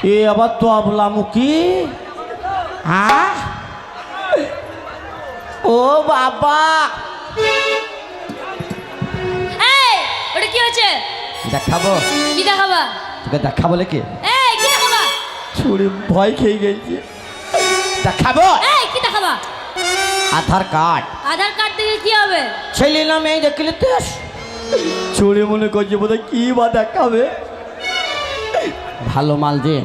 এ আবার তো আবলামুখী। হ্যাঁ ও বাবা, এই ওটা কি হচ্ছে? দেখাবো? কি দেখাবা? তোকে দেখাবো নাকি? এই কি দেখাবা? ছুরি ভয় খেয়ে গেছে। দেখাবো? এই কি দেখাবা? আধার কার্ড। আধার কার্ড দিয়ে কি হবে? ছেলে না মেয়ে দেখলে তো ছুরি মনে করছে বোধহয় কি বা দেখাবে। ভালো মাল যে।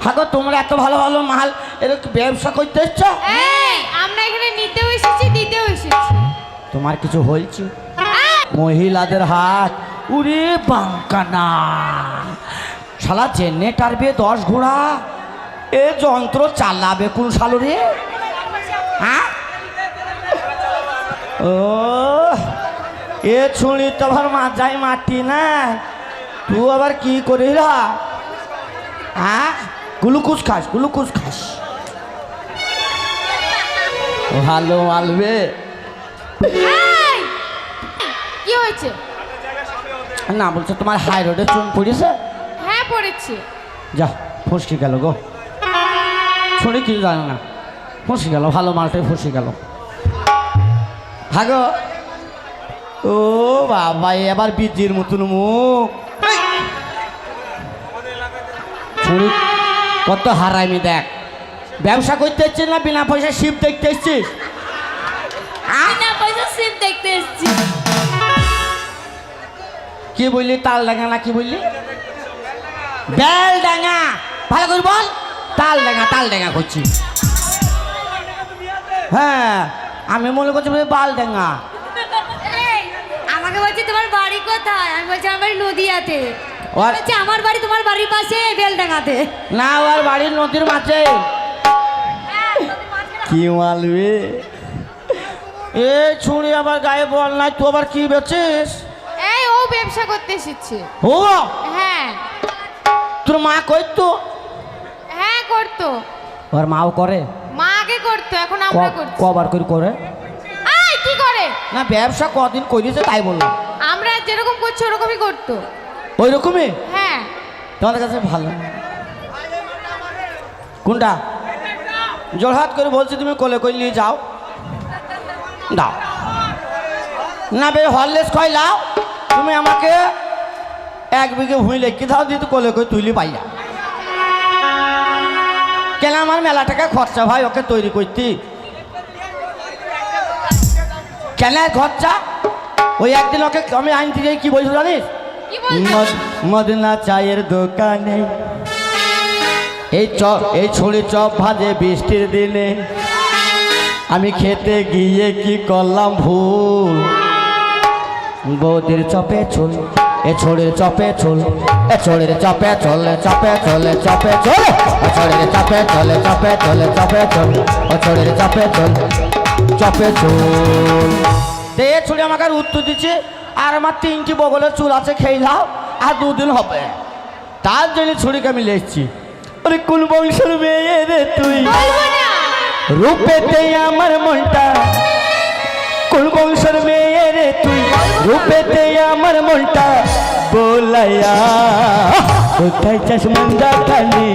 হাগো তোমরা এত ভালো ভালো মাল এরকম ব্যবসা করতে এসছো? এই আমরা এখানে নিতেও এসেছি দিতেও এসেছি। তোমার কিছু হয়েছে? মহিলাদের হাত উরে বাঙ্কানা শালা জেনারেটর বে 10 ঘোড়া এ যন্ত্র চালাবে কোন শালো রে? হ্যাঁ ও এ ছুঁড়ি তো আবার মাজাই মাটি না, তুই আবার কি করিস? হ্যাঁ গ্লুকোজ খাস, গ্লুকোজ খাস। ভালো মালবে। এই কি হয়েছে? না বলছো তোমার হাই রোডে চুন পড়েছে? হ্যাঁ পড়েছে। যা ফসকে গেল গো, ছড়ি কিছু জানে না, ফসকে গেল, ভালো মালটাই ফসকে গেল। হাগো ও বাবা এবার বীজির মতন মুখ, ছড়ি কত হারাইমি দেখ। ব্যবসা করতে এসছিস না বিনা পয়সা শিব দেখতে এসছিস? না পয়সা সিম দেখতে এসেছি। কি বললি? তাল ডাঙা না কি বললি? বেল ডাঙা, ভালো করে বল। তাল ডাঙা, তাল ডাঙা করছি। হ্যাঁ আমি মনে করছি বাল ডাঙা। এই আমাকে বলছে তোমার বাড়ি কোথায়? আমি বলছি আমার বাড়ি নদীয়াতে। ওর বলছে আমার বাড়ি তোমার বাড়ির পাশে বেলডাঙ্গাতে। না, ওর বাড়ির নদীর মাঝে। কি মালবে এ ছুঁড়ি আবার গায়ে বল নাই, তুই আবার কি বেছিস? এই ও ব্যবসা করতে এসেছে। ও হ্যাঁ তোর মা করতো? হ্যাঁ করতো। ওর মাও করে? মা আগে করতো, এখন আমরা করছি। কবার করে করে? এই কি করে? না ব্যবসা কদিন করেছে তাই বললাম। আমরা যেরকম করছি ওরকমই করতো। ওই রকমই? হ্যাঁ তোমাদের কাছে ভালো কোনটা? জোরহাত করে বলছি তুমি কোলে করে নিয়ে যাও, দাও না বে হরলেস খয়লাও। তুমি আমাকে 1 বিঘে ভুঁই লেখি দাও, দিয়ে কোলে করে তুইলি পাইয়া। কেন আমার মেলা টাকা খরচা ভাই ওকে তৈরি করতি। কেন খরচা? ওই একদিন ওকে আমি আনতে যাই কি বলছো জানিস? কি বলছো? মদনা চায়ের দোকানে এই ছড়ি চপ ভাজে বৃষ্টির দিনে, আমি খেতে গিয়ে কি করলাম ভুল। বৌদির চপে চল এ ছড়ির চপে চল, এ ছড়ির চপে চলে চপে চলে চপে চল, ও ছড়ির চপে চলে চপে চলে চপে চল, ও ছড়ির চপে চল চপে চল। এ ছড়ি আমাকে আর উত্তর দিচ্ছে, আর আমার 3টি বগলের চুল আছে খেয়ে যাও, আর 2 দিন হবে। তার জন্য ছড়িকে আমি লেখছি। আরে কোন বংশের মেয়ে রে তুই, বলবো না। রূপেতে আমার মনটা, কোন বংশের মেয়ে রে তুই, রূপেতে আমার মনটা বোলাইয়া, কোথায় চাস মন্দা খালি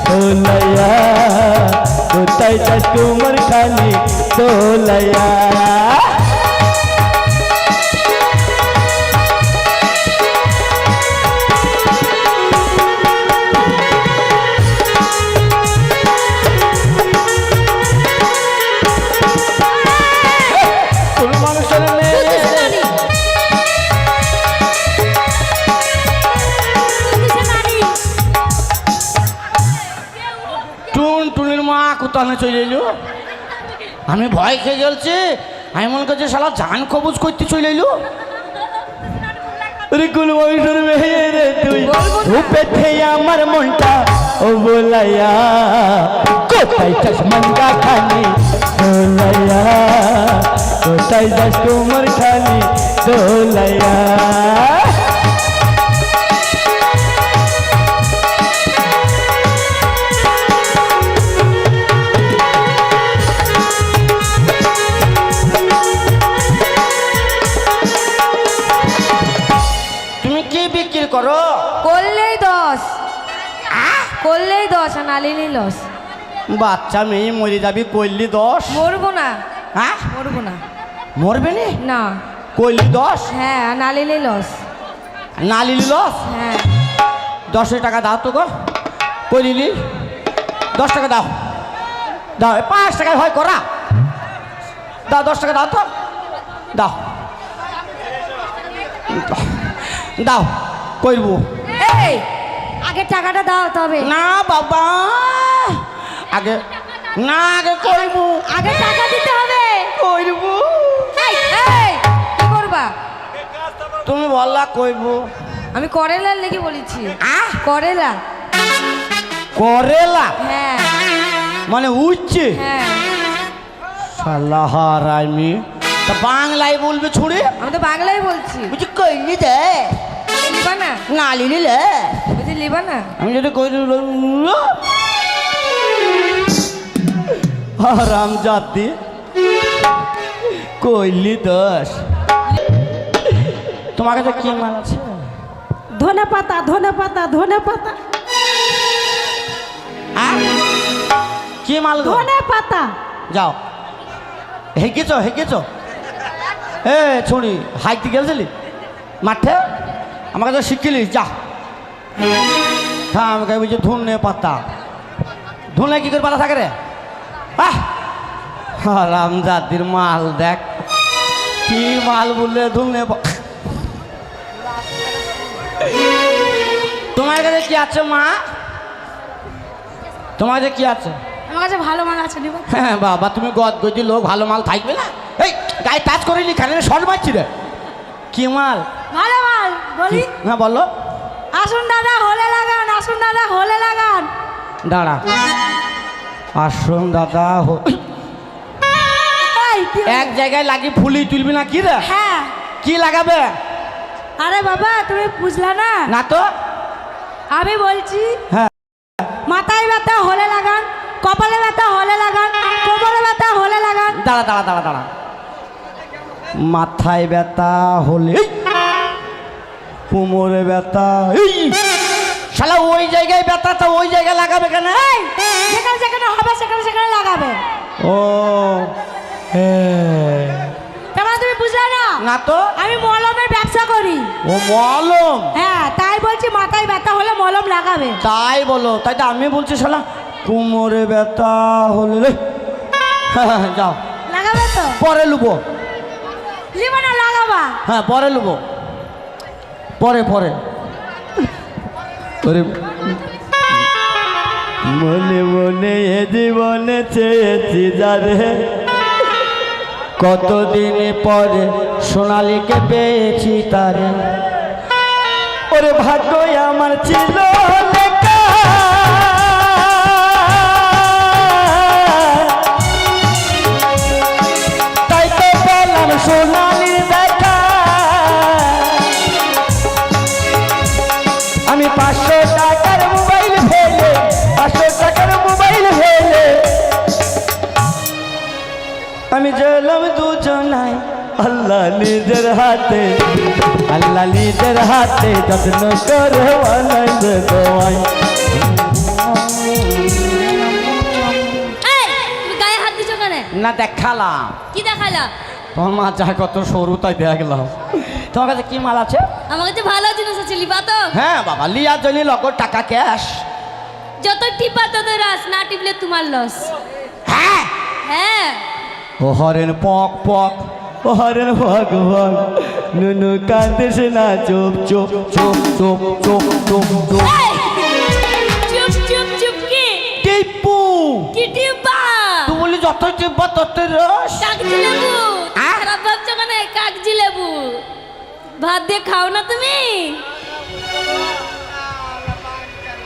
বোলাইয়া, কোথায় চাস কুমার খালি বোলাইয়া। কোথায় চলে এলো? আমি ভয় খেয়ে গেলছি, আমি মনে করছি শালা জান কবজ করতে চলে এলো। রূপেতে আমার মনটা ও বোলাইয়া, কোথায় চাস মন্দা খালি দোলাইয়া, কোথায় যাস কুমার খালি দোলাইয়া। করো করলেই 10। করলেই 10 আর না নিলেই লস। বাচ্চা মেয়ে মরে যাবি কইলি 10? মরবো না, হ্যাঁ মরবো না। মরবে নি? না। কইলি 10? হ্যাঁ, আর না নিলেই লস। না লিলি লস? হ্যাঁ। 10 টাকা দাও তো গো। কইলি 10 টাকা দাও, দাও 5 টাকায় হয় করা, দাও 10 টাকা দাও তো, দাও দাও কইরবো। এই আগে টাকাটা দাও তবে। না বাবা, আগে না, আগে কইরবো, আগে টাকা দিতে হবে। কইরবো। এই, এই, কি করবা? তুমি বললা কইরবো। আমি করেলার লেগে বলেছি। আহ করেলা। করেলা হ্যাঁ মানে উঠছে? হ্যাঁ। শালা হারামি, তা বাংলায় বলবে ছুড়ে। আমি তো বাংলায় বলছি। বুঝি কইলি দে, লিবা না? না লিলে বুঝি লিবা না? আমি যদি কই হারাম জাতি, কইলি 10। তোমার কাছে কি মাল আছে? ধনে পাতা, ধনে পাতা, ধনে পাতা, আহ? কি মাল গো? ধনে পাতা। যাও, হেঁকেছ হেঁকেছ। এ ছুড়ি হাইতে গেছিলি মাঠে, আমার কাছে শিখিলিস যা। হ্যাঁ আমি কাছে বলছি ধনে পাতা। ধনে কি করে পাতা থাকে রে? হারাম জাতির মাল দেখ, কি মাল বললে ধনে। তোমার কাছে কি আছে মা? তোমার কাছে কি আছে? আমার কাছে ভালো মাল আছে, নিব। হ্যাঁ বাবা, তুমি গদ গদি লোক, ভালো মাল থাকবে না? এই গায়ে টাচ করে নি, খালি শর্ট মারছি রে। কি মাল? ভালো মাল বলি। হ্যাঁ বলো। আসুন দাদা হলে লাগান, আসুন দাদা হলে লাগান। দাঁড়া, আসুন দাদা এই, কি- এক জায়গায় লাগিয়ে ফুলি তুলবি না কি রে? হ্যাঁ। কি লাগাবে? আরে বাবা তুমি বুঝলা না? না তো। আমি বলছি হ্যাঁ মাথায় ব্যথা হলে লাগান, কপালে ব্যথা হলে লাগান, কোমরে ব্যথা হলে লাগান। দাঁড়া দাঁড়া দাঁড়া দাঁড়া, মাথায় ব্যথা হলে এই, কোমরে ব্যথা এই, শালা ওই জায়গায় ব্যথা, তো ওই জায়গায় লাগাবে কেন? এই, যেখানে যেখানে হবে সেখানে সেখানে লাগাবে। ও হ্যাঁ। তার মানে তুমি বুঝলা না? না তো। আমি মলমের ব্যবসা করি। ও মলম? হ্যাঁ তাই বলছি মাথায় ব্যথা হলে মলম লাগাবে। তাই বলো, তাই তো আমি বলছি শালা কোমরে ব্যথা হলে রে। যাও লাগাবে তো? পরে লুবো। লিবা না লাগাবা? হ্যাঁ পরে লুবো, পরে পরে। ওরে মনে মনে এ জীবনে চেয়েছি যারে, কতদিন পরে সোনালীকে পেয়েছি তারে। ওরে ভাগ্য আমার ছিল লেখা, তাই তো পেলাম সোনালীর দেখা। আমি 500 টাকার মোবাইল ফেলে, 500 টাকার মোবাইল ফেলে আমি জেলাম দুজনায়। আল্লাহ নিজের হাতে, আল্লাহ নিজের হাতে যত্ন করে বানাইবে দোয়াই। এই তুমি গায়ে হাত দিছো কেন? না দেখালাম, কি দেখালা? তোমার মা যা কত সরু তাই দেখলাম। তোমার কাছে কি মাল আছে? আমার কাছে ভালো জিনিস আছে, লিবা তো? হ্যাঁ বাবা, লিয়ার জন্য লগর টাকা ক্যাশ। যত টিপা তত রাস, না টিপলে তোমার লস। হ্যাঁ হ্যাঁ। ও হরেন পক পক, ও হরেন ভগ ভগ, নুনু কান্দিস না চুপ চুপ চুপ চুপ চুপ চুপ চুপ। এই, চুপ চুপ চুপ কি? টিপু, কি টিপা? তুই বলি যত টিপবা ততই রস। কাগজি লেবু। আহ? খারাপ ভাবছো কেন? কাগজি লেবু ভাত দিয়ে খাও না তুমি?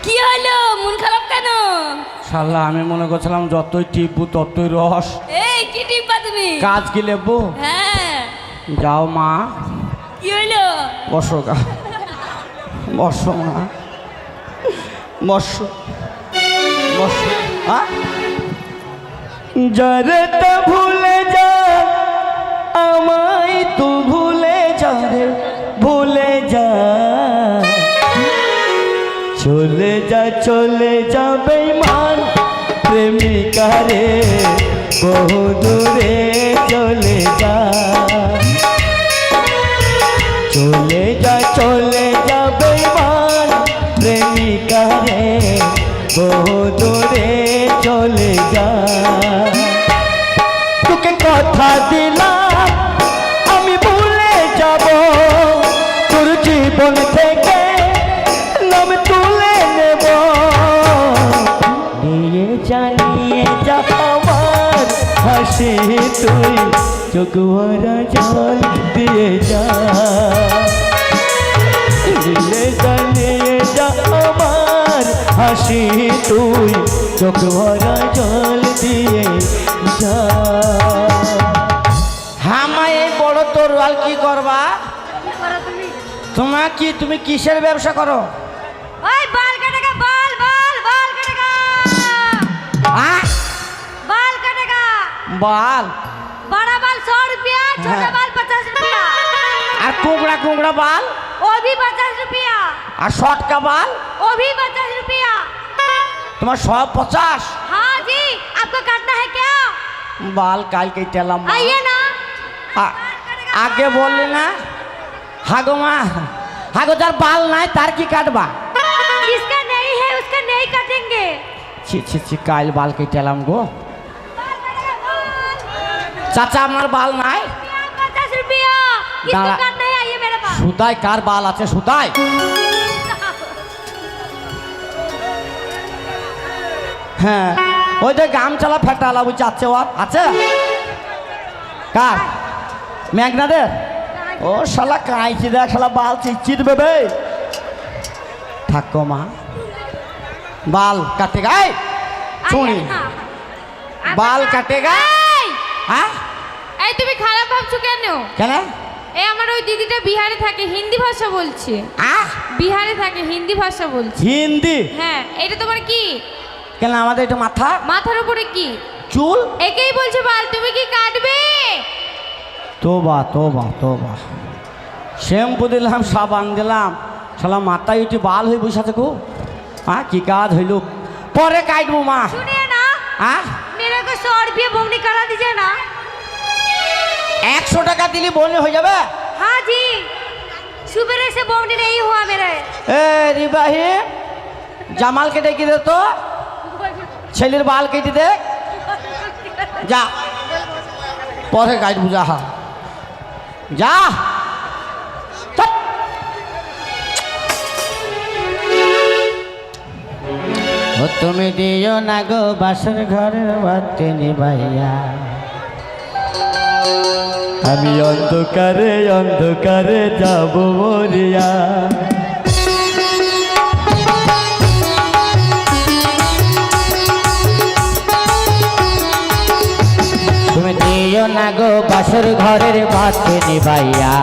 কি হলো, মন খারাপ কেন? শালা আমি মনে করছিলাম যতই টিপু ততই রস। এই কি টিপা তুমি? কাজ কি লেবু? হ্যাঁ। যাও মা, কি হলো? বসো গা, বসো মা, বসো বসো। যারে তা ভুলে যা, আমায় তু ভুলে যা রে, ভুলে যা, চলে যাই চলে যাবে মান প্রেমিকা রে বহু দূরে চলে যা চলে যাবে মান প্রেমিকা রে বহু দূরে চলে যা তোকে কথা দিলাম আমি ভুলে যাব তোর জীবন থেকে নাম তুলে নেব নিয়ে যা আমার হাসি তুই চোখ ভরা জল দিয়ে যা নিয়ে যা আমার হাসি তুই চোখ ভরা জল দিয়ে যা হামায় এই বড় তরোয়াল কি করবা তোমার কি তুমি কিসের ব্যবসা করো ওই বাল কাটেগা বাল বাল বাল কাটেগা बाल कटेगा बाल बड़ा बाल 100 रुपया छोटा बाल 50 रुपया और कुंगड़ा कुंगड़ा बाल वो भी 50 रुपया और शॉर्ट का बाल वो भी 50 रुपया तुम्हारा 150 हाँ जी आपको काटना है क्या बाल काल के चला आइए ना आगे बोल लेना हागो माँ हागो तार बाल ना तार की काटबा जिसका नहीं है उसका नहीं काटेंगे ছি কাল বাল কেটে এলাম গো চাচা আমার বাল নাই 50 रुपया किसको काटना है आइए मेरे पास সুতায় কার বাল আছে সুতায় হ্যাঁ ওই যে গামছালা ফেটালা বুঝছে আছে ওর আছে কার মেঘনাদের ও শালা কাঁইচি দেখ শালা বাল চিচির বেবে থাকো মা बाल काटेगा सुनी बाल काटेगा हाँ এই তুমি খারাপ ভাবছো কেন কেন এই আমার ওই দিদিটা বিহারে থাকে হিন্দি ভাষা বলছে বিহারে থাকে হিন্দি ভাষা বলছে হিন্দি হ্যাঁ এটা তোমার কি কেন আমাদের এটা মাথা মাথার উপরে কি চুল একেই বলছে বাল তুমি কি কাটবে তোবা তোবা তোবা শ্যাম্পু দিলাম সাবান দিলাম শালা মাথায় উঠে বাল হয়ে বসে আছে গো हाँ की काज हইল পরে কাটবো মা सुनिए ना हाँ मेरे को 100 रुपया बोगनी करा दीजिए ना 100 টাকা দিলে বললে হয়ে যাবে हाँ जी सुबह से बोगनी नहीं हुआ मेरे ए रिबाही জামাল কে ডেকে দে তো ছেলের বাল কেটে দে যা পরে কাটবো যা যা ও তুমি দিও না গো বাসর ঘরের বাতি নিভাইয়া আমি অন্ধকারে অন্ধকারে যাব মরিয়া তুমি দিও না গো বাসর ঘরের বাতি নিভাইয়া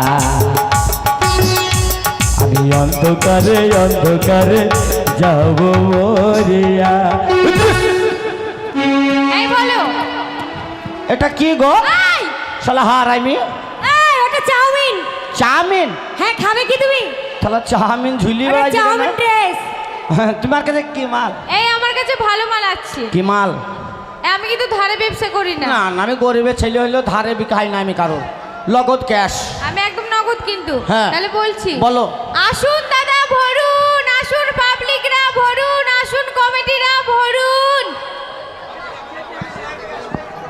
আমি অন্ধকারে অন্ধকারে যাব মরিয়া এই বলো এটা কি গো এই শালা হারাইমি এই ওটা চাউমিন চাউমিন হ্যাঁ খাবে কি তুমি শালা চাউমিন ঝুলি ওটা বাজে চাউমিন ড্রেস তোমার কাছে কি মাল এই আমার কাছে ভালো মাল আছে কি মাল আমি কিন্তু ধারে ব্যবসা করি না না না আমি গরিবের ছেলে হইলেও ধারে বিকাই না আমি কারো লগত ক্যাশ আমি একদম নগদ কিন্তু হ্যাঁ। তাহলে বলছি বলো আসুন দাদা ভরুন আসুন পাবলিকরা ভরুন আসুন কমিটিরা ভরুন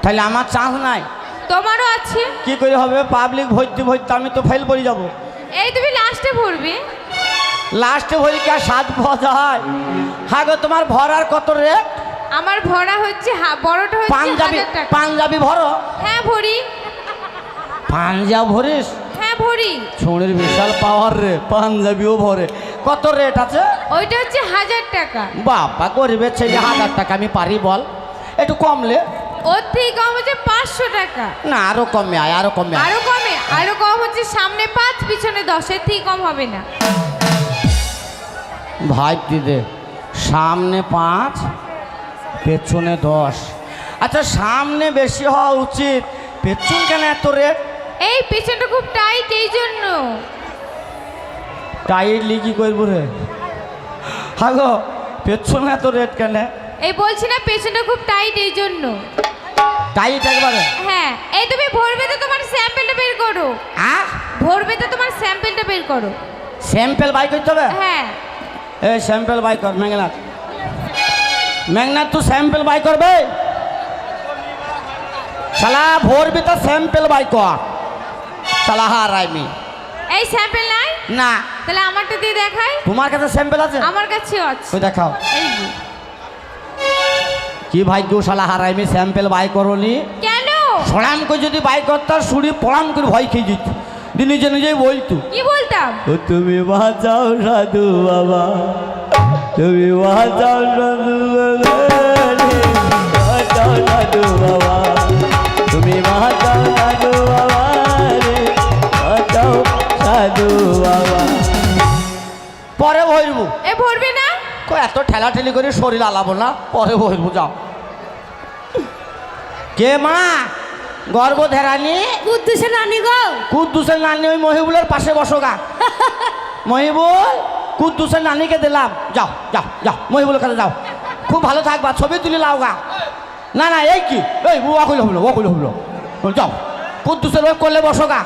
তাহলে আমার চান্স নাই তোমারও আছে কি করে হবে পাবলিক ভর্তি ভর্তি আমি তো ফেল করে যাব এই তুমি লাস্টে ভরবে লাস্টে ভরি কি আর সাত ভরা হয় হ্যাঁ গো তোমার ভরার কত রেট আমার ভরা হচ্ছে বড়টা হচ্ছে পাঞ্জাবি 1000 টাকা পাঞ্জাবি ভরো হ্যাঁ ভরি পাঞ্জাব ভরিস হ্যাঁ ভরি ছুঁড়ের বিশাল পাওয়ার রে পাঞ্জাবিও ভরে কত রেট আছে ওইটা হচ্ছে 1000 টাকা বাবা গরিবের ছেলে 1000 টাকা আমি পারি বল একটু কমলে ওর থেকে কম হচ্ছে 500 টাকা না আরো কমে আয় আরো কমে আয়। আরো কম হচ্ছে সামনে 5 পিছনে 10 এর থেকে কম হবে না ভাই দিদে সামনে 5 পেছনে 10 আচ্ছা সামনে বেশি হওয়া উচিত পেছন কেন এত রেট এই পিছনটা খুব টাইট এই জন্য টাইট লিখি করবো রে হাগো পেছনে এত রেট কেন? এই বলছি না পেছনটা খুব টাইট এই জন্য। টাইট একবারে? হ্যাঁ, এই তুমি ভরবে তো তোমার স্যাম্পলটা বের করো। ভরবে তো তোমার স্যাম্পলটা বের করো। স্যাম্পল বাই করতে হবে? হ্যাঁ। এই স্যাম্পল বাই কর মেঘনাথ। মেঘনাথ তুই স্যাম্পল বাই করবে? শালা ভরবি তো স্যাম্পল বাই কর। শালা হারাইমি। এই স্যাম্পল নাই? না। তাহলে আমারটা দিয়ে দেখাই। তোমার কাছে স্যাম্পল আছে? আমার কাছেও আছে। ওই দেখাও। এই যে। কি ভাগ্য শালা হারাইমি, স্যাম্পল বাই করনি কেন? সরাম করে যদি বাই করতাম শুনি পড়াম করে ভয় খেয়ে যেত। নিজে নিজেই বলতো। কি বলতাম? ও তুমি বাঁচাও সাধু বাবা, তুমি বাঁচাও সাধু বাবা, বাঁচাও সাধু বাবা, তুমি বাঁচাও সাধু বাবা রে, বাঁচাও সাধু বাবা। পরে ভরবো। এ ভরবে না? এত ঠেলাঠেলি করে শরীর আলাবো না, পরে ভরবো। যাও। কে মা? গর্ভধারানি কুদ্দুসের রানী গো। কুদ্দুসের নানি ওই মহিবুলের পাশে বসো গা। মহিবুল, কুদ্দুসের নানিকে দিলাম। যাও যাও যাও, মহিবুলের কাছে যাও। খুব ভালো থাকবা, ছবি তুলে লাও গা। না না, এই কি, এই ও কইল হলো, ও কইল হলো। যাও, কুদ্দুসের ওই করলে বসো গা।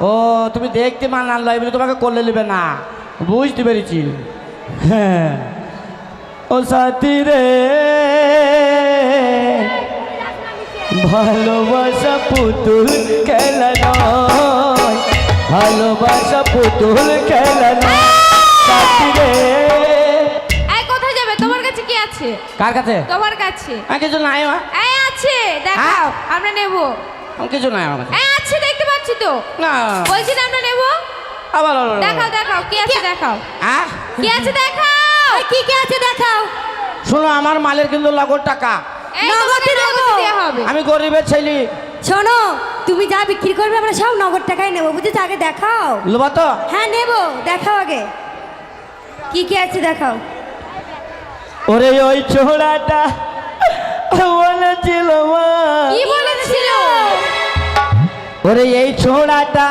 ও তুমি দেখতে মান আনলো, এমনি তোমাকে করলে নেবে না, বুঝতে পেরেছি। হ্যাঁ ও সাথী রে, ভালোবাসা পুতুল খেলা নয়, ভালোবাসা পুতুল খেলা নয় সাথী রে। এই কোথায় যাবে? তোমার কাছে কি আছে? কার কাছে? তোমার কাছে। কিছু নাই মা। এই আছে, দেখাও, আমরা নেব। কিছু নাই আমার কাছে। এই আছে, দেখতে পাচ্ছি তো। না বলছি না আমরা নেব। আবার দেখাও দেখাও, কি আছে দেখাও। কি আছে দেখাও। কি কি আছে দেখাও। শোনো, আমার মালের কিন্তু লাগর টাকা। এই নগদে তোমাকে নেবো। নগদ দেয়া হবে। আমি গরিবের ছেলে। শোনো, তুমি যা বিক্রি করবে আমরা সব নগদ টাকায় নেবো, বুঝেছো? আগে দেখাও। লোবা তো? হ্যাঁ নেবো, দেখাও আগে কি কি আছে দেখাও। ওরে ওই ছোড়াটা বলেছিল মা। কি বলেছিল? ওরে এই ছোড়াটা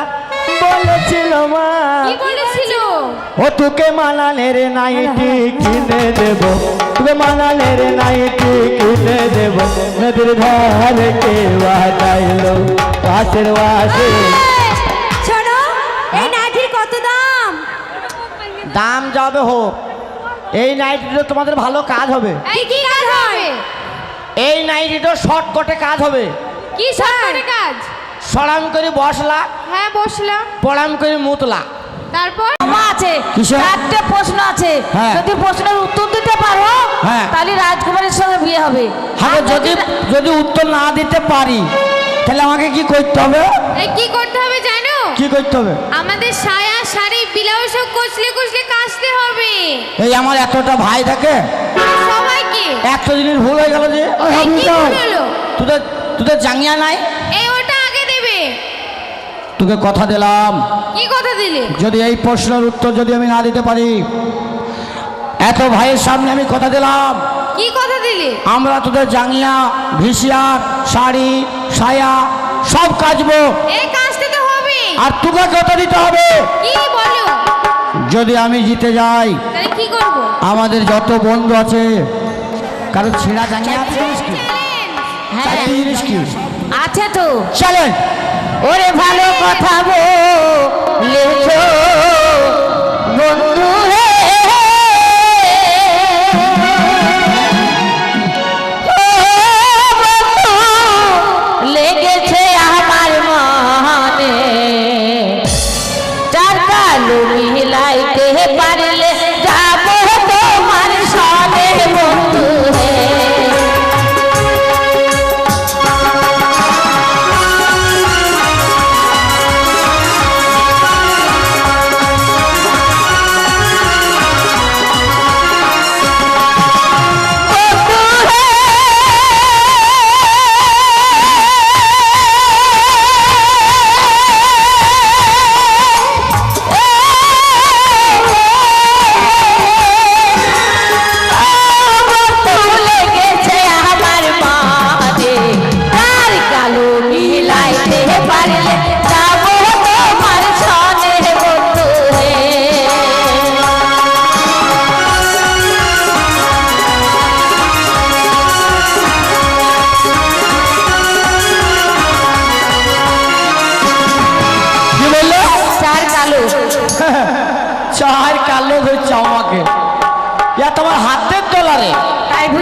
বলেছিল মা, কি বলেছিল? ও তোকে মানানের নাইটি কিনে দেব, তোকে মানানের নাইটি কিনে দেব। নদীর ধারে কে বাজাইলো পাশের বাসে। শোনো, এই নাইটির কত দাম? দাম যাবে হোক, এই নাইটিটা তোমাদের ভালো কাজ হবে। এই কি কাজ হবে? এই নাইটিটা শর্টকাটে কাজ হবে। কি সরকারি কাজ? সরাম করে বসলা, হ্যাঁ বসলাম। পড়াম করে মুতলা। তারপর আছে কিসের? চারটে প্রশ্ন আছে, হ্যাঁ। যদি প্রশ্নের উত্তর দিতে পারো হ্যাঁ। তাহলে রাজকুমারের সঙ্গে বিয়ে হবে। হ্যাঁ, যদি যদি উত্তর না দিতে পারি তাহলে আমাকে কি করতে হবে? এই কি করতে হবে জানো? কি করতে হবে? আমাদের সায়া শাড়ি ব্লাউজ সব কচলে কচলে কাচতে হবে। এই আমার এতটা ভাই থাকে, সবাইকে। একটা জিনিস ভুল হয়ে গেল যে এই কি হলো? তোদের তোদের জাঙ্গিয়া নাই? এই ওটা আগে দেবে। তোকে কথা দিলাম, কি কথা দিলে? যদি এই প্রশ্নের উত্তর যদি আমি না দিতে পারি, এত ভাইয়ের সামনে আমি কথা দিলাম, কি কথা দিলে? আমরা তোদের জাঙ্গিয়া ভিসিয়ার শাড়ি সায়া সব কাচবো, এই কাজটা তো হবে। আর তোকে কথা দিতে হবে। কি বলো? যদি আমি জিতে যাই, তাহলে কি করব? আমাদের যত বন্ধু আছে, কারো ছেঁড়া জাঙ্গিয়া আছে কি? হ্যাঁ চারটি জিনিস কি আছে তো। চলেন। ওরে ভালো কথা বলেছো বন্ধু রে, ও বন্ধু লেগেছে আমার মনে, চার কালো মিলাইতে পারলে যাবো তোমার সনে বন্ধু হে।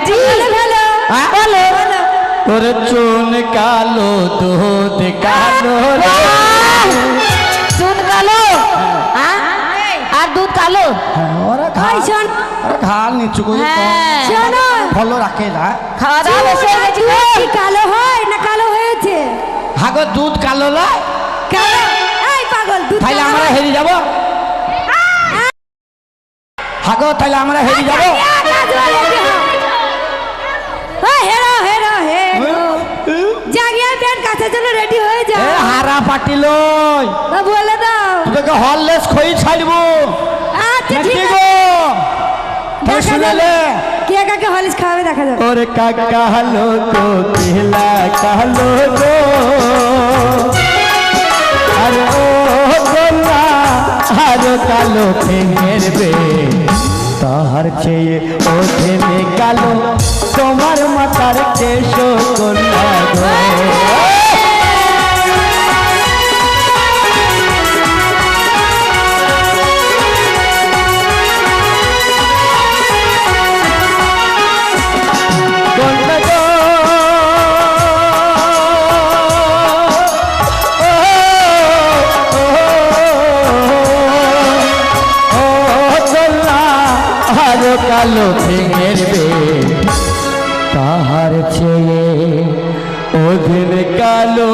বুঝি হ্যাঁ? বলো তোর চুন কালো দুধ কালো রে। চুন কালো হ্যাঁ? আর দুধ কালো হ্যাঁ, ওরা ওই শোন ঘাড় নিচু করে হ্যাঁ। শোনো ভালো রাখে না। খাওয়া দাওয়া বেশি হয়ে গেছে গো। কি কালো হয় না কালো হয়েছে হাগো দুধ কালো নয়, কালো এই পাগল দুধ তাইলে কালো আমরা হয়। হেরে যাব। হাগো তাইলে আমরা হেরে যাব। হেরো হেরো হেরো জাগিয়ে প্যান্ট কাছের জন্য রেডি হয়ে যাও এ হারা পাটি লই, বলে দাও তোকে হরলেস খই ছাড়বো আচ্ছা নাকি ঠিক গো? আছে তাই দেখা শুনেলে যাবে। কে কাকে হলিস খাওয়াবে দেখা যাবে ওরে কাকা হলো তো কেলা কালো গো, আর ও গোলা আর কালো ফেঙ্গের বে, তাহার চেয়ে ওঠেনে কালো তোমার মাথার কেশ কন্যা গো। কন্যা গো, আরো কালো ফেঙের বে, তাহার চেয়ে ওদিন কালো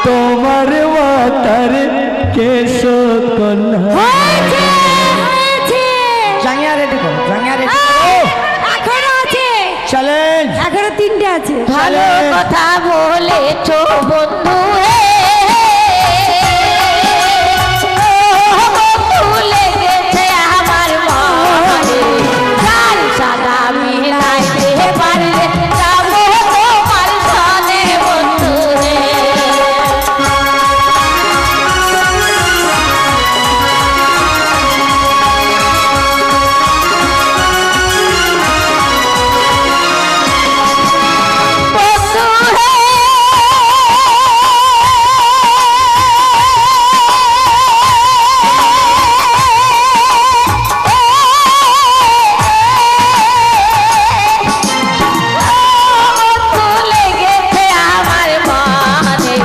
তোমার মাতার কেশ কন্যা। হয়েছে হয়েছে জাঙ্গিয়া রেডি করো, জাঙ্গিয়া রেডি এখনো আছে চ্যালেঞ্জ। এখনো তিনটে আছে ভালো কথা বলেছ বন্ধু হে ও বন্ধু লেগেছে আমার মনে, চাল সাদা মিলাইতে পারলে যাবো তোমার সনে বন্ধু হে। বন্ধু হে বন্ধু লেগেছে আমার মনে,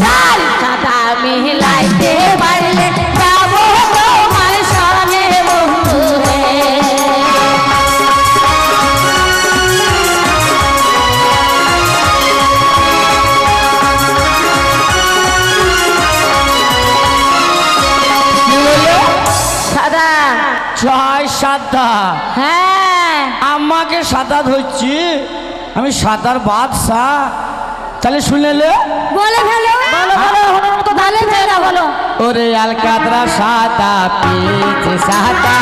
চাল সাদা মিলাইতে পারলে যাবো তোমার সনে বন্ধু হে। সাদা ছয় সাদা, হ্যাঁ আমাকে সাদা ধরছি, আমি সাদার বাদশাহ। তাহলে শুনেলে বলে ফেলো বলো বলো হনুমান কথা বলে না বলো। ওরে আলকাতরা সাদা পিছে সাদা,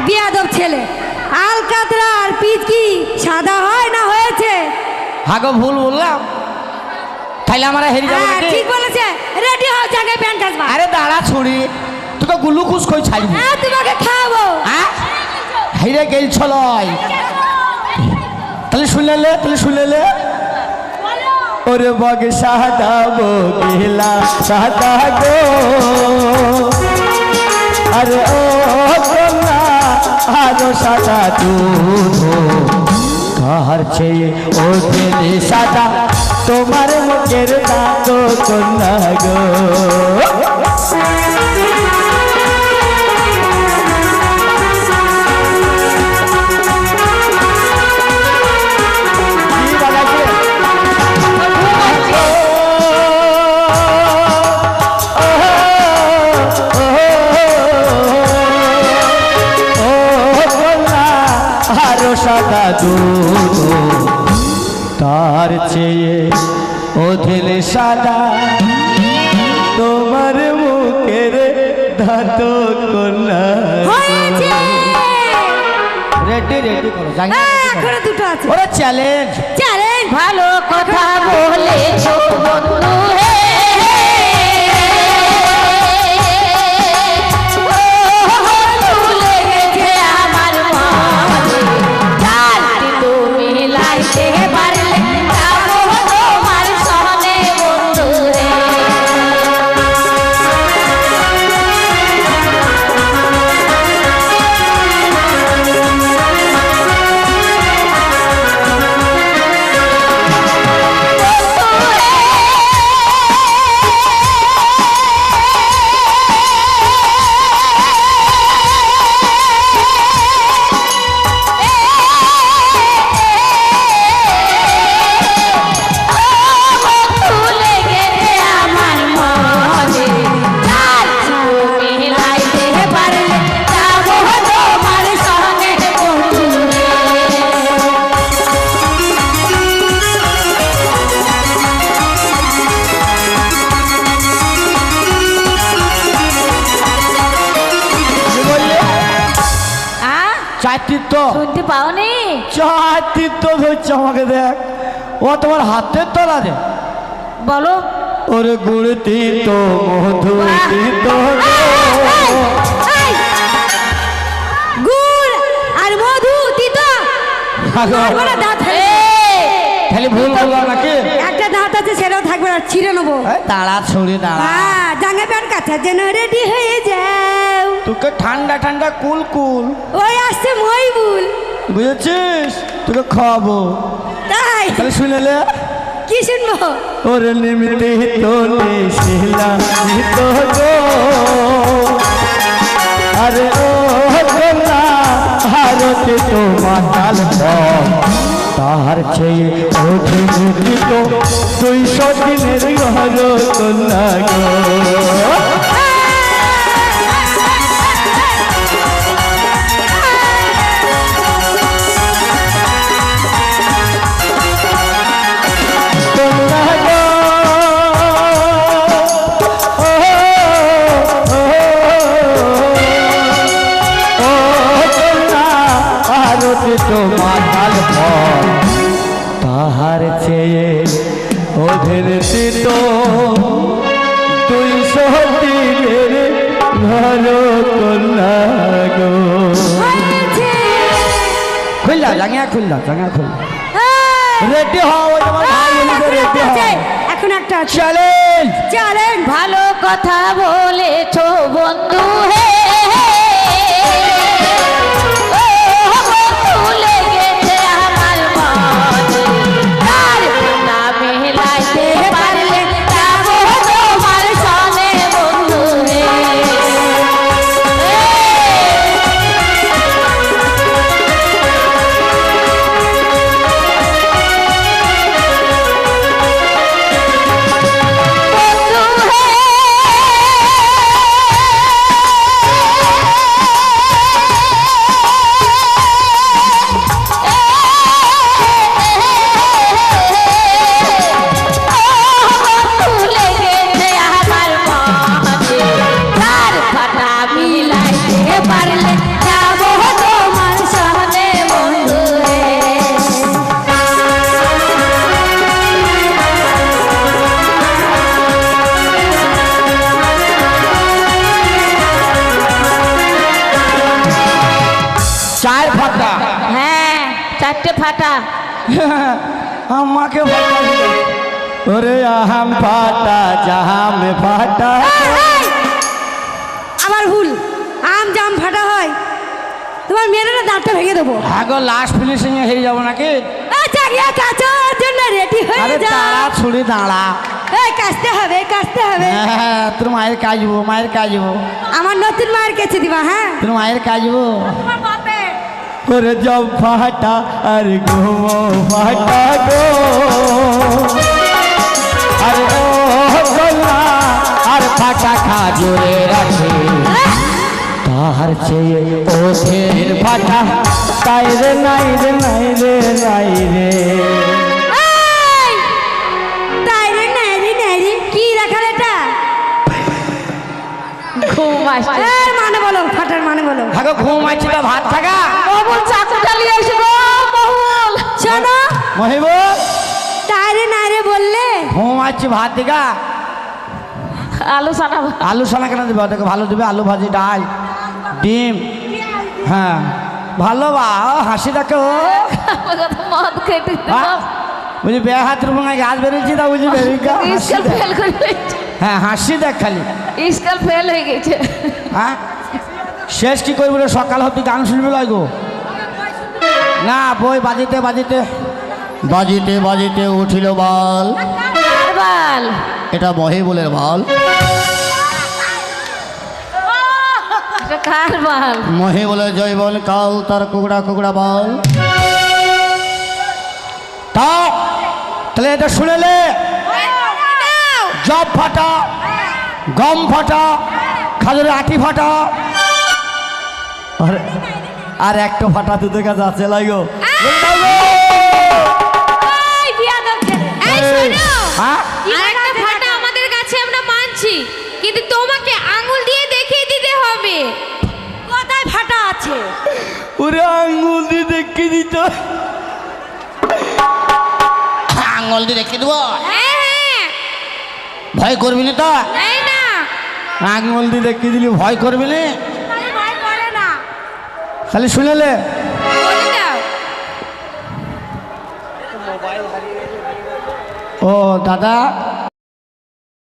বিয়াদব ছেলে আলকাতরা আর পিচ কি সাদা হয় না হয়েছে হাগো ভুল বললাম, তাইলে আমরা হেরে যাবো হ্যাঁ, নাকি? ঠিক বলেছে রেডি হও জায়গায় প্যান্ট আসবা আরে দাঁড়া ছুড়ি, তোকে গুলুকুস কই ছাড়বি? হ্যাঁ তোমাকে খাওয়াবো হেরে গেলছ লয়। তাহলে শুনেলে, তাহলে শুনেলে ওরে বগ সাদা বগিলা সাদা গো, আরে ও কন্যা আরো সাদা দুধ, কাহার চেয়ে ও দিলি সাদা তোমার মুখের দাঁত কন্যা গো। কি বাজাচ্ছে? আরো সাদা দুধ, তার চেয়ে অধিল সাদা তোমার মুখের দাঁত কন্যা। হয়েছে রেডি রেডি করো, এখনো দুটো আছে ওরা চ্যালেঞ্জ। চ্যালেঞ্জ ভালো কথা বলেছ বন্ধু হে ও বন্ধু লেগেছে আমার মনে, চাল তুমি লাইতে পারলে যাবো তোমার সনে বন্ধু হে। তীর্থ শুনতে পাওনি? 4 তীর্থ ধরছে আমাকে দেখ। ও তোমার হাতের তলা দে। বলো। ওরে গুড় তীর্থ মধু তীর্থ এই, গুড় আর মধু দিতা বড় দাঁত খালি ভুল বললাম নাকি? একটা দাঁত আছে সেটাও থাকবে না, ছিঁড়ে নেবো। দাঁড়া ছড়ি দাঁড়া। হ্যাঁ, জাঙ্গা প্যান্ট কাছে যেন রেডি হয়ে যাও। তোকে ঠান্ডা ঠান্ডা কুল কুল ওই আসছে মইবুল, বুঝেছিস? তোকে খাওয়াবো। তাই তাহলে শুনেলে কি শুনবো? ওরে নিমিতে তোলে শিলা তো গো আরে ও গোলা হারতে তো মাতাল তাহার চেয়ে ওঠে মুদিত 200 দিনের ঘর তোলা গো। তাহার চেয়ে ওদের তীত 200 দিনের ঘর তোলা গো। খুললা জাঙ্গিয়া খুললা জাঙ্গিয়া খুললা রেডি হও। তোমার ভাই রেডি হও। এখন একটা আছে, চ্যালেঞ্জ চ্যালেঞ্জ। ভালো কথা বলেছো বন্ধু হে, ও বন্ধু লেগেছে আমার মনে, তার না মেলাইতে পারলে যাবো তোমার সনে বন্ধু হে। পারলে যাবো তোমার সামনে বন্ধু রে। চার ফাটা। হ্যাঁ, 4টে ফাটা। আমাকে ফাটা দিল। ওরে আহাম ফাটা জাহাম ফাটা। আবার ভুল, আম জাম ফাটা হয়। তোমার মেয়েরা দাঁতটা ভেঙে দেবো। আগো লাস্ট ফিনিশিং এ হেরে যাবো নাকি? জাগিয়া কাচার জন্য রেডি হয়ে আরে যা। তারা ছুড়ি দাঁড়া। এই কাচতে হবে, কাচতে হবে। হ্যাঁ, তোর মায়ের কাজবো, মায়ের কাজবো। আমার নতুন মায়ের কাছে দিবা। হ্যাঁ, তোর মায়ের কাজবো। তোমার বাপের। ওরে জব ফাটা আর ঘুমো ফাটা গো আরে ও গোলা আর ফাটা খাজুরে রাখে তাহার চেয়ে ওঠের ফাটা তাই রে নাই রে নাই রে নাই রে। এই, তাই রে নাইরি নাইরি কি রাখার এটা? ঘুম আসছে। এর মানে বলো, ফাটার মানে বলো। আগো ঘুম আছে তো ভাত থাকা। বহুল চাকুটা নিয়ে এসে গো বহুল। শোনো, মহিব তাই রে নাইরে বললে ঘুম আছে ভাত দিকা। আলু সানা আলু সানা কেন দেবে? ওদেরকে ভালো দেবে, আলু ভাজি ডাল ডিম। হ্যাঁ ভালো বা হাসি দেখো। মদ খেতে বুঝি বে হাত রুমায় গাছ বেরিয়েছি তা বুঝি বেরিকা স্কুল ফেল করে গেছে। হ্যাঁ হাসি দেখ খালি। স্কুল ফেল হয়ে গেছে। হ্যাঁ শেষ কি করবি রে? সকাল হতে গান শুনবি লাগো না? বই বাজিতে বাজিতে বাজিতে বাজিতে উঠিল বল। বল এটা মহিবুলের বল। কার বল? মহিবুলের জয় বল কাল তার কুকড়া কুকড়া বল। তাহলে এটা শুনেলে জব ফাটা, গম ফাটা, খাজুরের আটি ফাটা, আর একটা ফাটা তোদের কাছে আছে লাগো। এই বিয়াদব ছেলে। এই শোনো, হ্যাঁ আরেকটা ফাটা আমাদের কাছে আমরা মানছি, কিন্তু তোমাকে আঙুল দিয়ে দেখিয়ে দিতে হবে কোথায় ফাটা আছে। ওরে করে আঙুল দিয়ে দেখে দিত। আঙুল দিয়ে দেখে দেবো, হ্যাঁ হ্যাঁ ভয় করবি না তো? এই না আঙুল দিয়ে দেখে দিলি ভয় করবি না? আমি ভয় করে না। খালি শুনেলে বলে দাও ও দাদা